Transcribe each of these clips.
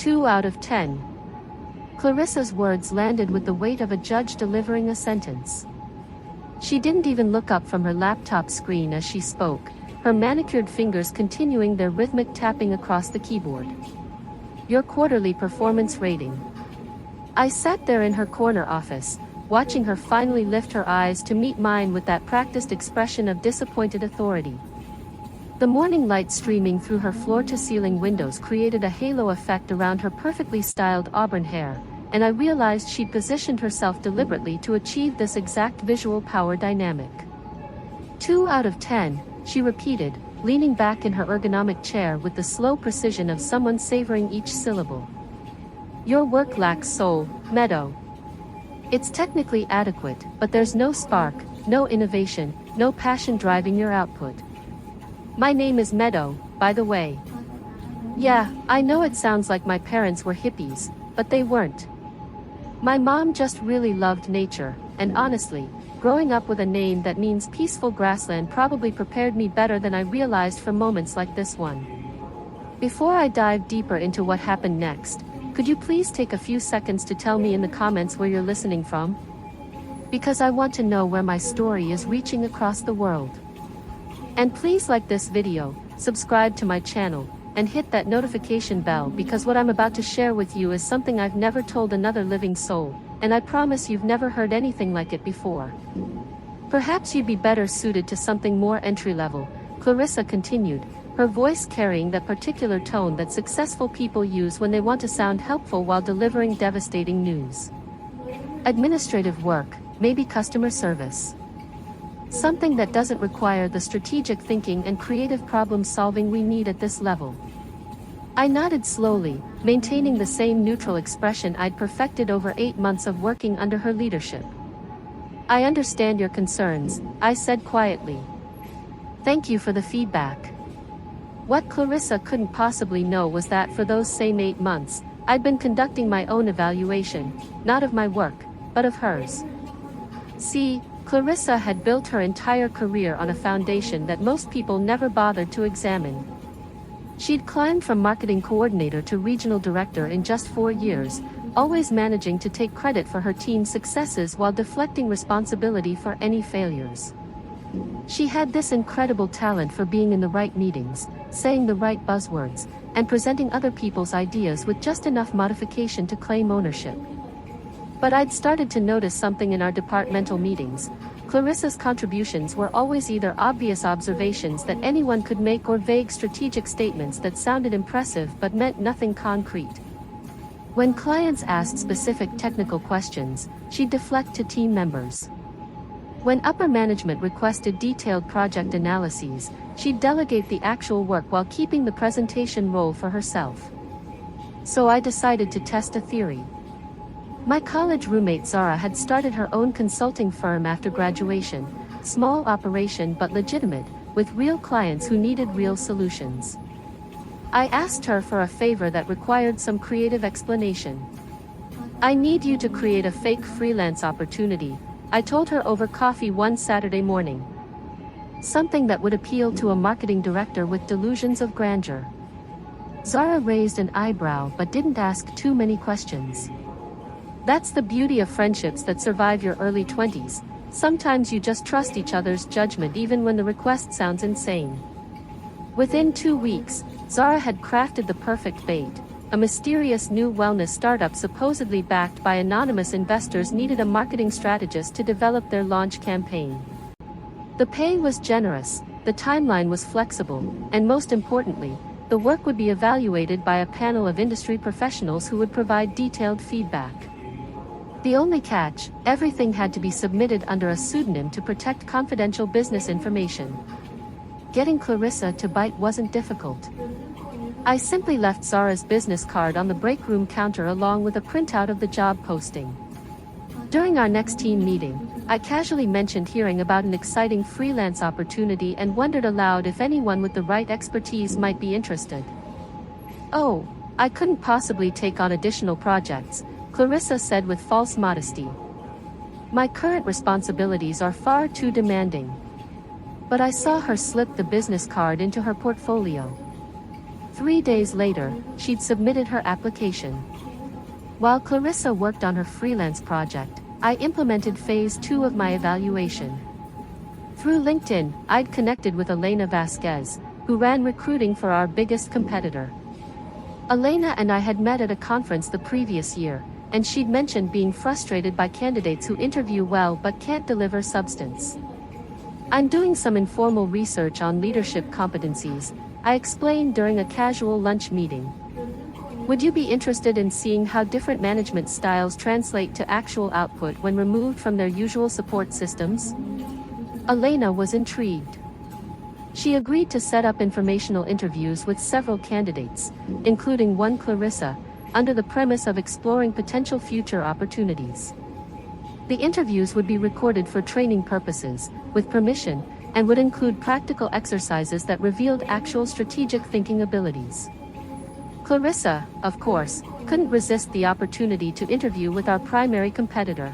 2 out of 10. Clarissa's words landed with the weight of a judge delivering a sentence. She didn't even look up from her laptop screen as she spoke, her manicured fingers continuing their rhythmic tapping across the keyboard. Your quarterly performance rating. I sat there in her corner office, watching her finally lift her eyes to meet mine with that practiced expression of disappointed authority. The morning light streaming through her floor-to-ceiling windows created a halo effect around her perfectly styled auburn hair, and I realized she'd positioned herself deliberately to achieve this exact visual power dynamic. 2 out of 10, she repeated, leaning back in her ergonomic chair with the slow precision of someone savoring each syllable. Your work lacks soul, Meadow. It's technically adequate, but there's no spark, no innovation, no passion driving your output. My name is Meadow, by the way. Yeah, I know it sounds like my parents were hippies, but they weren't. My mom just really loved nature, and honestly, growing up with a name that means peaceful grassland probably prepared me better than I realized for moments like this one. Before I dive deeper into what happened next, could you please take a few seconds to tell me in the comments where you're listening from? Because I want to know where my story is reaching across the world. And please like this video, subscribe to my channel, and hit that notification bell because what I'm about to share with you is something I've never told another living soul, and I promise you've never heard anything like it before. Perhaps you'd be better suited to something more entry-level, Clarissa continued, her voice carrying that particular tone that successful people use when they want to sound helpful while delivering devastating news. Administrative work, maybe customer service. Something that doesn't require the strategic thinking and creative problem-solving we need at this level. I nodded slowly, maintaining the same neutral expression I'd perfected over 8 months of working under her leadership. I understand your concerns, I said quietly. Thank you for the feedback. What Clarissa couldn't possibly know was that for those same 8 months, I'd been conducting my own evaluation, not of my work, but of hers. See, Clarissa had built her entire career on a foundation that most people never bothered to examine. She'd climbed from marketing coordinator to regional director in just 4 years, always managing to take credit for her team's successes while deflecting responsibility for any failures. She had this incredible talent for being in the right meetings, saying the right buzzwords, and presenting other people's ideas with just enough modification to claim ownership. But I'd started to notice something in our departmental meetings. Clarissa's contributions were always either obvious observations that anyone could make or vague strategic statements that sounded impressive but meant nothing concrete. When clients asked specific technical questions, she'd deflect to team members. When upper management requested detailed project analyses, she'd delegate the actual work while keeping the presentation role for herself. So I decided to test a theory. My college roommate Zara had started her own consulting firm after graduation, small operation but legitimate, with real clients who needed real solutions. I asked her for a favor that required some creative explanation. I need you to create a fake freelance opportunity, I told her over coffee one Saturday morning. Something that would appeal to a marketing director with delusions of grandeur. Zara raised an eyebrow but didn't ask too many questions. That's the beauty of friendships that survive your early 20s. Sometimes you just trust each other's judgment even when the request sounds insane. Within 2 weeks, Zara had crafted the perfect bait. A mysterious new wellness startup supposedly backed by anonymous investors needed a marketing strategist to develop their launch campaign. The pay was generous, the timeline was flexible, and most importantly, the work would be evaluated by a panel of industry professionals who would provide detailed feedback. The only catch, everything had to be submitted under a pseudonym to protect confidential business information. Getting Clarissa to bite wasn't difficult. I simply left Zara's business card on the break room counter along with a printout of the job posting. During our next team meeting, I casually mentioned hearing about an exciting freelance opportunity and wondered aloud if anyone with the right expertise might be interested. Oh, I couldn't possibly take on additional projects, Clarissa said with false modesty. My current responsibilities are far too demanding. But I saw her slip the business card into her portfolio. 3 days later, she'd submitted her application. While Clarissa worked on her freelance project, I implemented phase 2 of my evaluation. Through LinkedIn, I'd connected with Elena Vasquez, who ran recruiting for our biggest competitor. Elena and I had met at a conference the previous year, and she'd mentioned being frustrated by candidates who interview well but can't deliver substance. "I'm doing some informal research on leadership competencies," I explained during a casual lunch meeting. "Would you be interested in seeing how different management styles translate to actual output when removed from their usual support systems?" Elena was intrigued. She agreed to set up informational interviews with several candidates, including one Clarissa, under the premise of exploring potential future opportunities. The interviews would be recorded for training purposes, with permission, and would include practical exercises that revealed actual strategic thinking abilities. Clarissa, of course, couldn't resist the opportunity to interview with our primary competitor.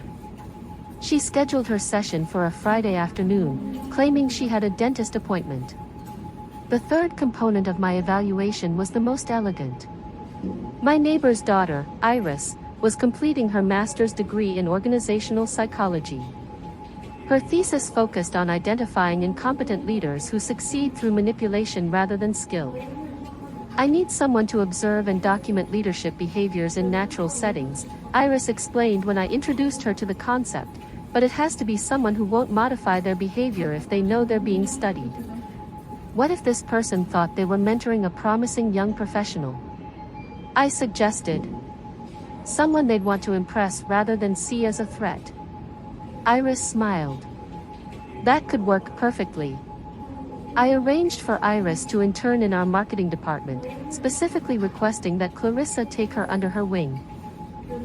She scheduled her session for a Friday afternoon, claiming she had a dentist appointment. The third component of my evaluation was the most elegant. My neighbor's daughter, Iris, was completing her master's degree in organizational psychology. Her thesis focused on identifying incompetent leaders who succeed through manipulation rather than skill. "I need someone to observe and document leadership behaviors in natural settings," Iris explained when I introduced her to the concept, "but it has to be someone who won't modify their behavior if they know they're being studied. What if this person thought they were mentoring a promising young professional?" I suggested. "Someone they'd want to impress rather than see as a threat." Iris smiled. "That could work perfectly." I arranged for Iris to intern in our marketing department, specifically requesting that Clarissa take her under her wing.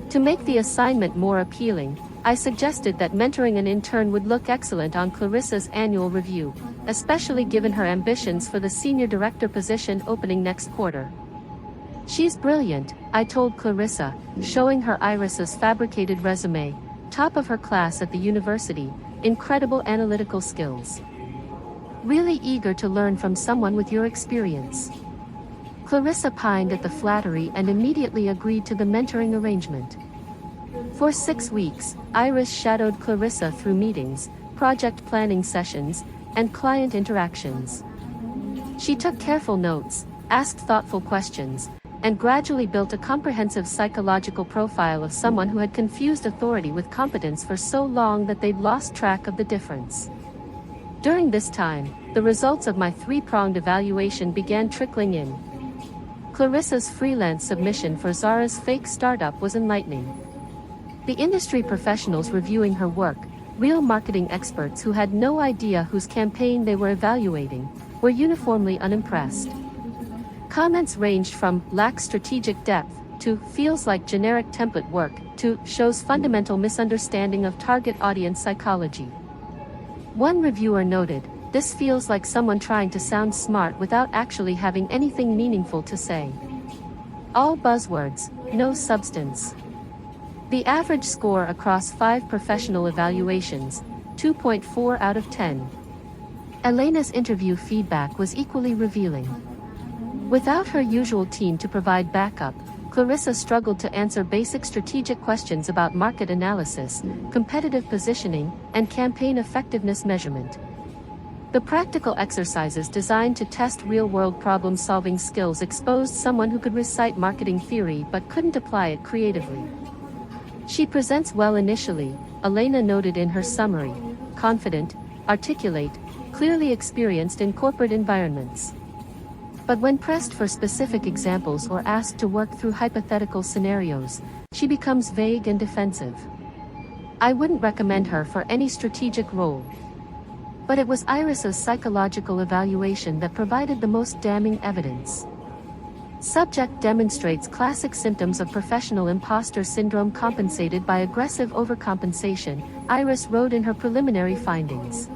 To make the assignment more appealing, I suggested that mentoring an intern would look excellent on Clarissa's annual review, especially given her ambitions for the senior director position opening next quarter. "She's brilliant," I told Clarissa, showing her Iris's fabricated resume, top of her class at the university, incredible analytical skills. "Really eager to learn from someone with your experience." Clarissa pined at the flattery and immediately agreed to the mentoring arrangement. For 6 weeks, Iris shadowed Clarissa through meetings, project planning sessions, and client interactions. She took careful notes, asked thoughtful questions, and gradually built a comprehensive psychological profile of someone who had confused authority with competence for so long that they'd lost track of the difference. During this time, the results of my 3-pronged evaluation began trickling in. Clarissa's freelance submission for Zara's fake startup was enlightening. The industry professionals reviewing her work, real marketing experts who had no idea whose campaign they were evaluating, were uniformly unimpressed. Comments ranged from "lacks strategic depth" to "feels like generic template work" to "shows fundamental misunderstanding of target audience psychology." One reviewer noted, "This feels like someone trying to sound smart without actually having anything meaningful to say. All buzzwords, no substance." The average score across 5 professional evaluations, 2.4 out of 10. Elena's interview feedback was equally revealing. Without her usual team to provide backup, Clarissa struggled to answer basic strategic questions about market analysis, competitive positioning, and campaign effectiveness measurement. The practical exercises designed to test real-world problem-solving skills exposed someone who could recite marketing theory but couldn't apply it creatively. "She presents well initially," Elena noted in her summary, "confident, articulate, clearly experienced in corporate environments. But when pressed for specific examples or asked to work through hypothetical scenarios, she becomes vague and defensive. I wouldn't recommend her for any strategic role." But it was Iris's psychological evaluation that provided the most damning evidence. Subject demonstrates classic symptoms of professional imposter syndrome compensated by aggressive overcompensation, Iris wrote in her preliminary findings.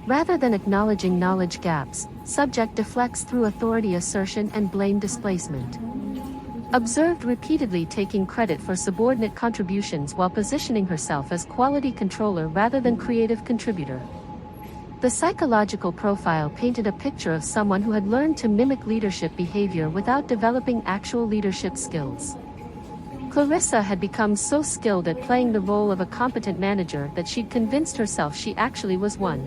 Rather than acknowledging knowledge gaps, subject deflects through authority assertion and blame displacement. Observed repeatedly taking credit for subordinate contributions while positioning herself as quality controller rather than creative contributor. The psychological profile painted a picture of someone who had learned to mimic leadership behavior without developing actual leadership skills. Clarissa had become so skilled at playing the role of a competent manager that she'd convinced herself she actually was one.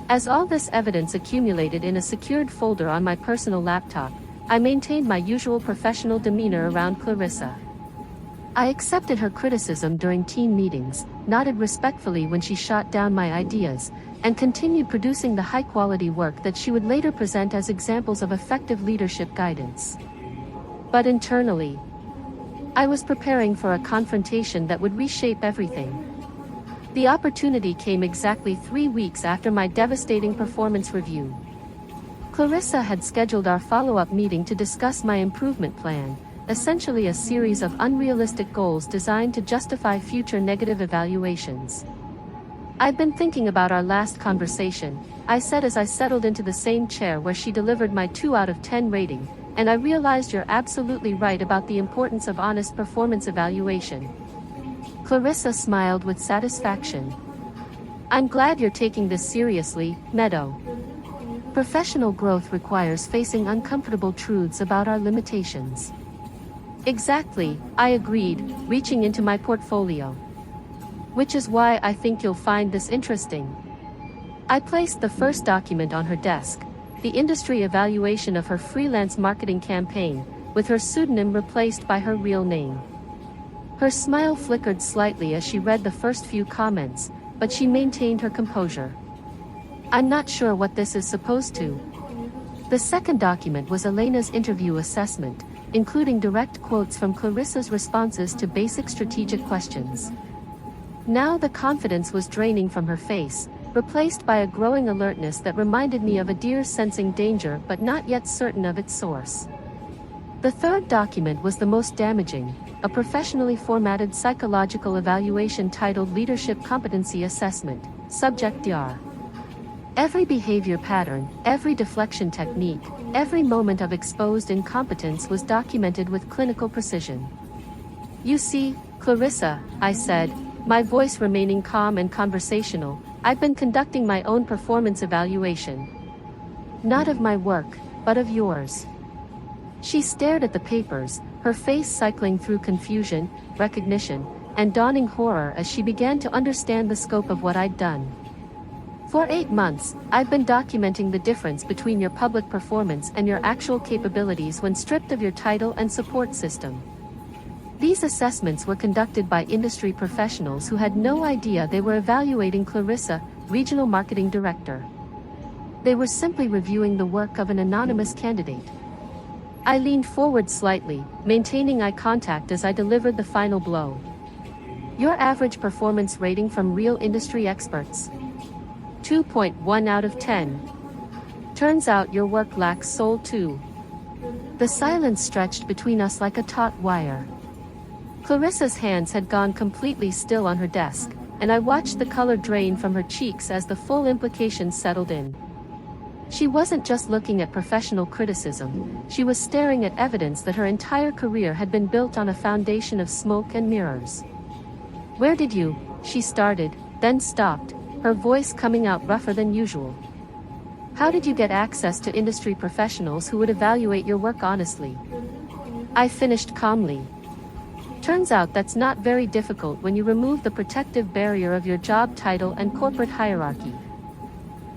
As all this evidence accumulated in a secured folder on my personal laptop, I maintained my usual professional demeanor around Clarissa. I accepted her criticism during team meetings, nodded respectfully when she shot down my ideas, and continued producing the high-quality work that she would later present as examples of effective leadership guidance. But internally, I was preparing for a confrontation that would reshape everything. The opportunity came exactly 3 weeks after my devastating performance review. Clarissa had scheduled our follow-up meeting to discuss my improvement plan, essentially a series of unrealistic goals designed to justify future negative evaluations. "I've been thinking about our last conversation," I said as I settled into the same chair where she delivered my 2 out of 10 rating, "and I realized you're absolutely right about the importance of honest performance evaluation." Clarissa smiled with satisfaction. "I'm glad you're taking this seriously, Meadow. Professional growth requires facing uncomfortable truths about our limitations." "Exactly," I agreed, reaching into my portfolio. "Which is why I think you'll find this interesting." I placed the first document on her desk, the industry evaluation of her freelance marketing campaign, with her pseudonym replaced by her real name. Her smile flickered slightly as she read the first few comments, but she maintained her composure. "I'm not sure what this is supposed to." The second document was Elena's interview assessment, including direct quotes from Clarissa's responses to basic strategic questions. Now the confidence was draining from her face, replaced by a growing alertness that reminded me of a deer sensing danger but not yet certain of its source. The third document was the most damaging, a professionally formatted psychological evaluation titled Leadership Competency Assessment, Subject DR. Every behavior pattern, every deflection technique, every moment of exposed incompetence was documented with clinical precision. "You see, Clarissa," I said, my voice remaining calm and conversational, "I've been conducting my own performance evaluation. Not of my work, but of yours." She stared at the papers, her face cycling through confusion, recognition, and dawning horror as she began to understand the scope of what I'd done. "For 8 months, I've been documenting the difference between your public performance and your actual capabilities when stripped of your title and support system." These assessments were conducted by industry professionals who had no idea they were evaluating Clarissa, Regional Marketing Director. They were simply reviewing the work of an anonymous candidate. I leaned forward slightly, maintaining eye contact as I delivered the final blow. "Your average performance rating from real industry experts? 2.1 out of 10. Turns out your work lacks soul too." The silence stretched between us like a taut wire. Clarissa's hands had gone completely still on her desk, and I watched the color drain from her cheeks as the full implications settled in. She wasn't just looking at professional criticism, she was staring at evidence that her entire career had been built on a foundation of smoke and mirrors. "Where did you," she started, then stopped, her voice coming out rougher than usual. "How did you get access to industry professionals who would evaluate your work honestly?" I finished calmly. "Turns out that's not very difficult when you remove the protective barrier of your job title and corporate hierarchy."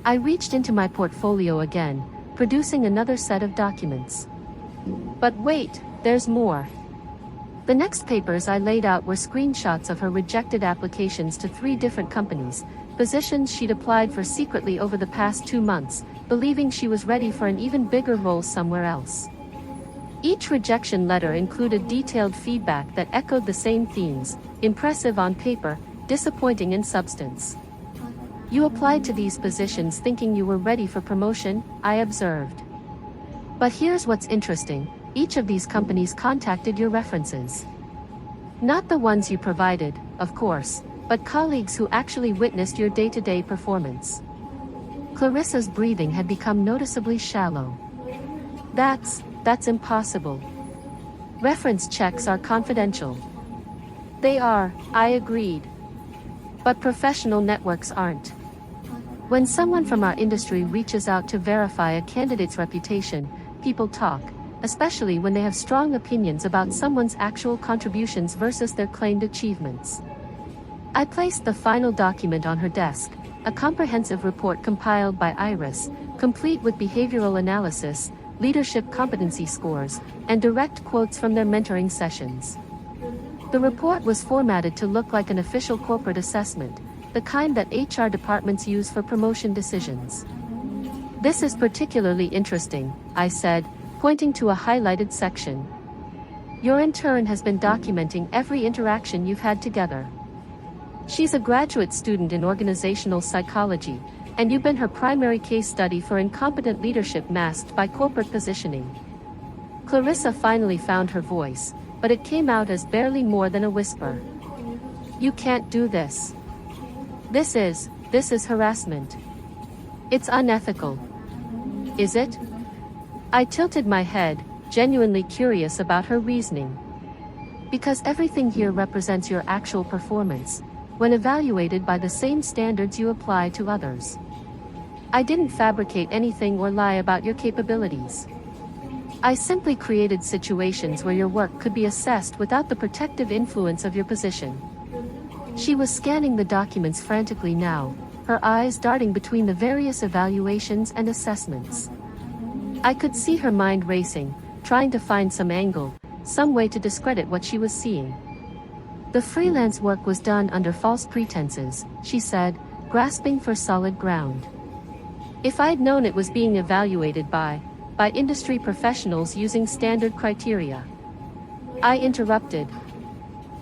I reached into my portfolio again, producing another set of documents. But wait, there's more. The next papers I laid out were screenshots of her rejected applications to 3 different companies, positions she'd applied for secretly over the past 2 months, believing she was ready for an even bigger role somewhere else. Each rejection letter included detailed feedback that echoed the same themes: impressive on paper, disappointing in substance. "You applied to these positions thinking you were ready for promotion," I observed. "But here's what's interesting, each of these companies contacted your references. Not the ones you provided, of course, but colleagues who actually witnessed your day-to-day performance." Clarissa's breathing had become noticeably shallow. That's impossible. Reference checks are confidential." "They are," I agreed. "But professional networks aren't." When someone from our industry reaches out to verify a candidate's reputation, people talk, especially when they have strong opinions about someone's actual contributions versus their claimed achievements. I placed the final document on her desk, a comprehensive report compiled by Iris, complete with behavioral analysis, leadership competency scores, and direct quotes from their mentoring sessions. The report was formatted to look like an official corporate assessment, the kind that HR departments use for promotion decisions. "This is particularly interesting," I said, pointing to a highlighted section. "Your intern has been documenting every interaction you've had together. She's a graduate student in organizational psychology, and you've been her primary case study for incompetent leadership masked by corporate positioning." Clarissa finally found her voice, but it came out as barely more than a whisper. "You can't do this. This is harassment. It's unethical." "Is it?" I tilted my head, genuinely curious about her reasoning. "Because everything here represents your actual performance, when evaluated by the same standards you apply to others. I didn't fabricate anything or lie about your capabilities. I simply created situations where your work could be assessed without the protective influence of your position." She was scanning the documents frantically now, her eyes darting between the various evaluations and assessments. I could see her mind racing, trying to find some angle, some way to discredit what she was seeing. "The freelance work was done under false pretenses," she said, grasping for solid ground. "If I'd known it was being evaluated by industry professionals using standard criteria." I interrupted.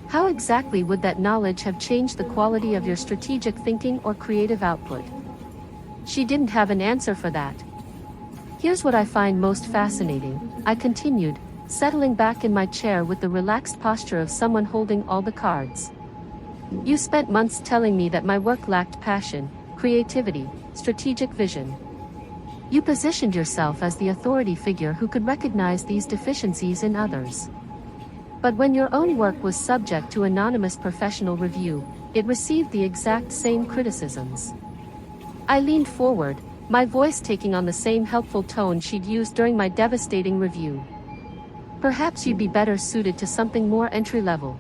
"How exactly would that knowledge have changed the quality of your strategic thinking or creative output?" She didn't have an answer for that. "Here's what I find most fascinating," I continued, settling back in my chair with the relaxed posture of someone holding all the cards. "You spent months telling me that my work lacked passion, creativity, strategic vision. You positioned yourself as the authority figure who could recognize these deficiencies in others. But when your own work was subject to anonymous professional review, it received the exact same criticisms." I leaned forward, my voice taking on the same helpful tone she'd used during my devastating review. "Perhaps you'd be better suited to something more entry-level.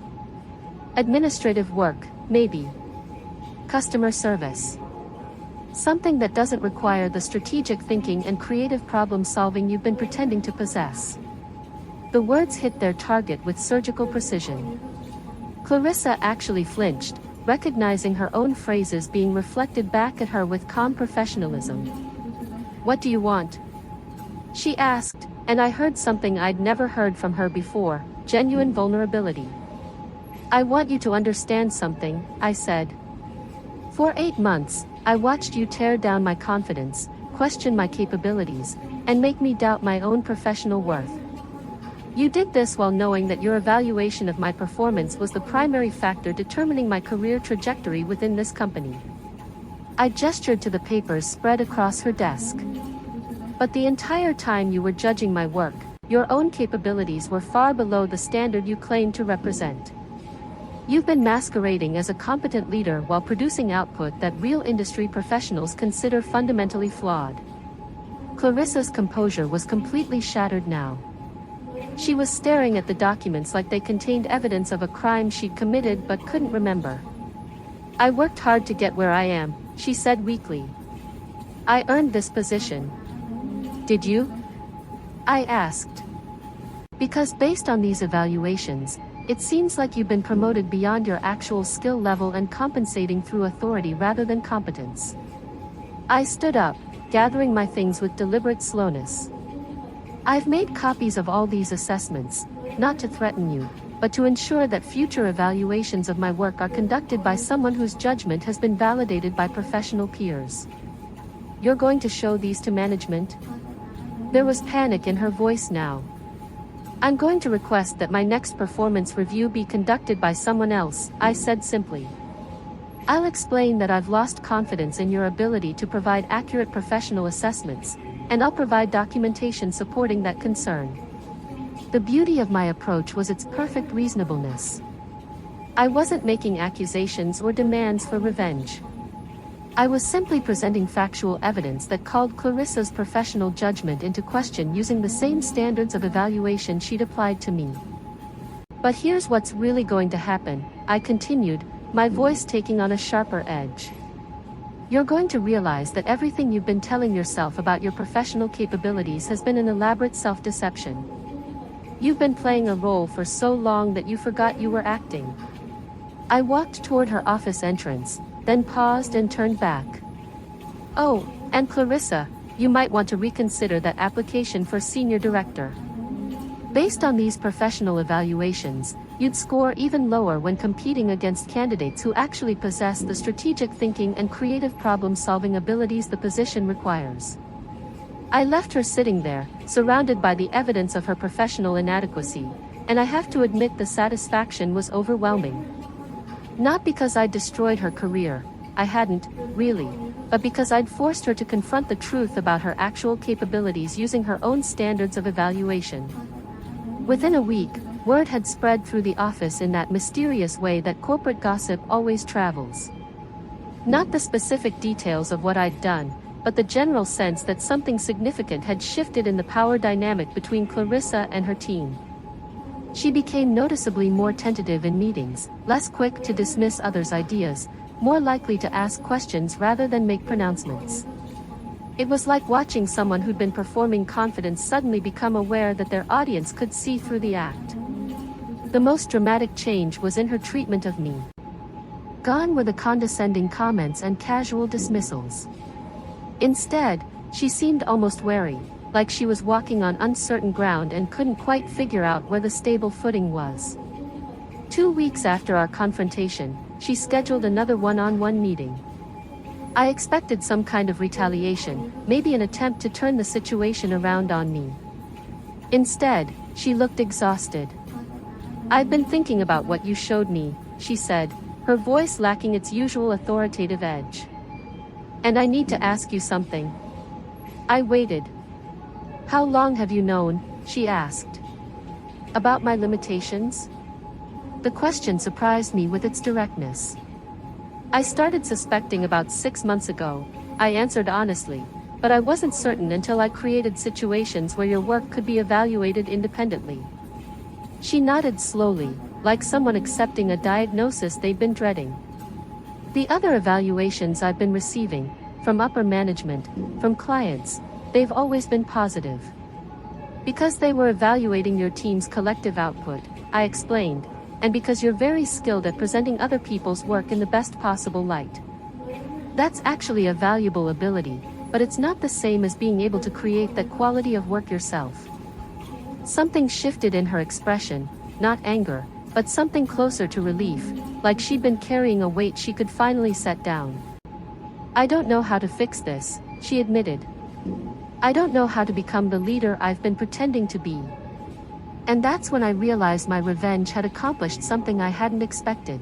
Administrative work, maybe. Customer service. Something that doesn't require the strategic thinking and creative problem-solving you've been pretending to possess." The words hit their target with surgical precision. Clarissa actually flinched, recognizing her own phrases being reflected back at her with calm professionalism. "What do you want?" she asked, and I heard something I'd never heard from her before, genuine vulnerability. "I want you to understand something," I said. "For 8 months, I watched you tear down my confidence, question my capabilities, and make me doubt my own professional worth. You did this while knowing that your evaluation of my performance was the primary factor determining my career trajectory within this company." I gestured to the papers spread across her desk. "But the entire time you were judging my work, your own capabilities were far below the standard you claim to represent. You've been masquerading as a competent leader while producing output that real industry professionals consider fundamentally flawed." Clarissa's composure was completely shattered now. She was staring at the documents like they contained evidence of a crime she'd committed but couldn't remember. "I worked hard to get where I am," she said weakly. "I earned this position." "Did you?" I asked. "Because based on these evaluations, it seems like you've been promoted beyond your actual skill level and compensating through authority rather than competence." I stood up, gathering my things with deliberate slowness. "I've made copies of all these assessments, not to threaten you, but to ensure that future evaluations of my work are conducted by someone whose judgment has been validated by professional peers." "You're going to show these to management?" There was panic in her voice now. "I'm going to request that my next performance review be conducted by someone else," I said simply. "I'll explain that I've lost confidence in your ability to provide accurate professional assessments, and I'll provide documentation supporting that concern." The beauty of my approach was its perfect reasonableness. I wasn't making accusations or demands for revenge. I was simply presenting factual evidence that called Clarissa's professional judgment into question using the same standards of evaluation she'd applied to me. But here's what's really going to happen, I continued, my voice taking on a sharper edge. You're going to realize that everything you've been telling yourself about your professional capabilities has been an elaborate self-deception. You've been playing a role for so long that you forgot you were acting. I walked toward her office entrance, then paused and turned back. Oh, and Clarissa, you might want to reconsider that application for senior director. Based on these professional evaluations, you'd score even lower when competing against candidates who actually possess the strategic thinking and creative problem-solving abilities the position requires. I left her sitting there, surrounded by the evidence of her professional inadequacy, and I have to admit the satisfaction was overwhelming. Not because I'd destroyed her career, I hadn't, really, but because I'd forced her to confront the truth about her actual capabilities using her own standards of evaluation. Within a week, word had spread through the office in that mysterious way that corporate gossip always travels. Not the specific details of what I'd done, but the general sense that something significant had shifted in the power dynamic between Clarissa and her team. She became noticeably more tentative in meetings, less quick to dismiss others' ideas, more likely to ask questions rather than make pronouncements. It was like watching someone who'd been performing confidence suddenly become aware that their audience could see through the act. The most dramatic change was in her treatment of me. Gone were the condescending comments and casual dismissals. Instead, she seemed almost wary, like she was walking on uncertain ground and couldn't quite figure out where the stable footing was. 2 weeks after our confrontation, she scheduled another one-on-one meeting. I expected some kind of retaliation, maybe an attempt to turn the situation around on me. Instead, she looked exhausted. "I've been thinking about what you showed me," she said, her voice lacking its usual authoritative edge. "And I need to ask you something." I waited. "How long have you known?" she asked. "About my limitations?" The question surprised me with its directness. "I started suspecting about 6 months ago," I answered honestly, "but I wasn't certain until I created situations where your work could be evaluated independently." She nodded slowly, like someone accepting a diagnosis they'd been dreading. "The other evaluations I've been receiving, from upper management, from clients, they've always been positive. Because they were evaluating your team's collective output," I explained, "and because you're very skilled at presenting other people's work in the best possible light. That's actually a valuable ability, but it's not the same as being able to create that quality of work yourself." Something shifted in her expression, not anger, but something closer to relief, like she'd been carrying a weight she could finally set down. "I don't know how to fix this," she admitted. "I don't know how to become the leader I've been pretending to be." And that's when I realized my revenge had accomplished something I hadn't expected.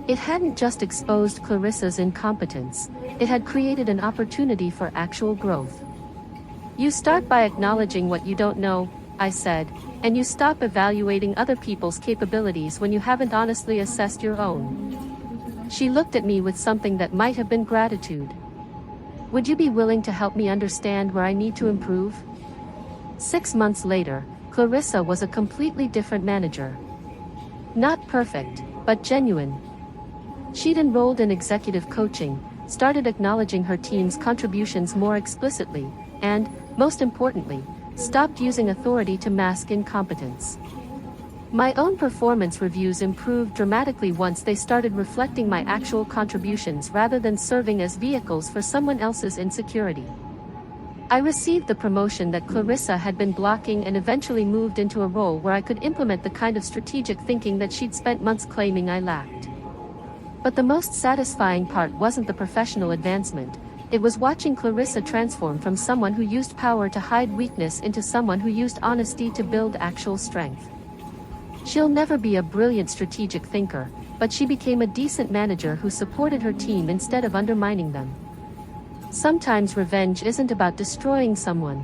It hadn't just exposed Clarissa's incompetence, it had created an opportunity for actual growth. "You start by acknowledging what you don't know," I said, "and you stop evaluating other people's capabilities when you haven't honestly assessed your own." She looked at me with something that might have been gratitude. "Would you be willing to help me understand where I need to improve?" 6 months later, Clarissa was a completely different manager. Not perfect, but genuine. She'd enrolled in executive coaching, started acknowledging her team's contributions more explicitly, and, most importantly, stopped using authority to mask incompetence. My own performance reviews improved dramatically once they started reflecting my actual contributions rather than serving as vehicles for someone else's insecurity. I received the promotion that Clarissa had been blocking and eventually moved into a role where I could implement the kind of strategic thinking that she'd spent months claiming I lacked. But the most satisfying part wasn't the professional advancement, it was watching Clarissa transform from someone who used power to hide weakness into someone who used honesty to build actual strength. She'll never be a brilliant strategic thinker, but she became a decent manager who supported her team instead of undermining them. Sometimes revenge isn't about destroying someone.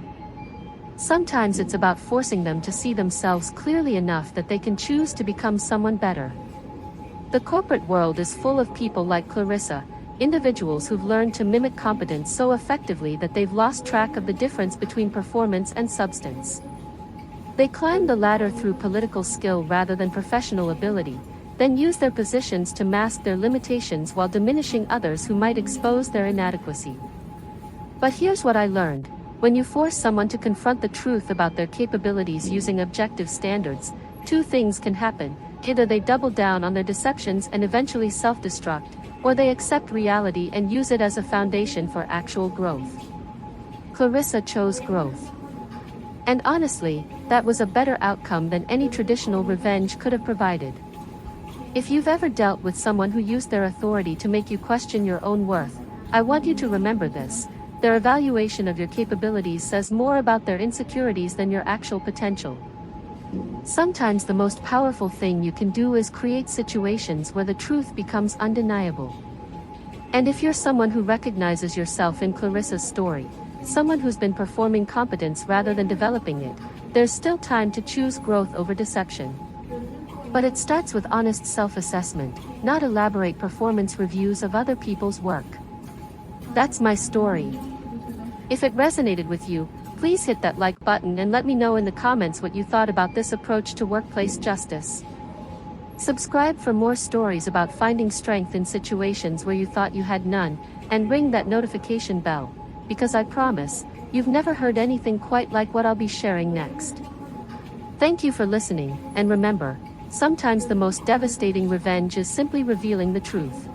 Sometimes it's about forcing them to see themselves clearly enough that they can choose to become someone better. The corporate world is full of people like Clarissa, individuals who've learned to mimic competence so effectively that they've lost track of the difference between performance and substance. They climb the ladder through political skill rather than professional ability, then use their positions to mask their limitations while diminishing others who might expose their inadequacy. But here's what I learned: when you force someone to confront the truth about their capabilities using objective standards, two things can happen. Either they double down on their deceptions and eventually self-destruct, or they accept reality and use it as a foundation for actual growth. Clarissa chose growth. And honestly, that was a better outcome than any traditional revenge could have provided. If you've ever dealt with someone who used their authority to make you question your own worth, I want you to remember this: their evaluation of your capabilities says more about their insecurities than your actual potential. Sometimes the most powerful thing you can do is create situations where the truth becomes undeniable. And if you're someone who recognizes yourself in Clarissa's story, someone who's been performing competence rather than developing it, there's still time to choose growth over deception. But it starts with honest self-assessment, not elaborate performance reviews of other people's work. That's my story. If it resonated with you, please hit that like button and let me know in the comments what you thought about this approach to workplace justice. Subscribe for more stories about finding strength in situations where you thought you had none, and ring that notification bell, because I promise, you've never heard anything quite like what I'll be sharing next. Thank you for listening, and remember, sometimes the most devastating revenge is simply revealing the truth.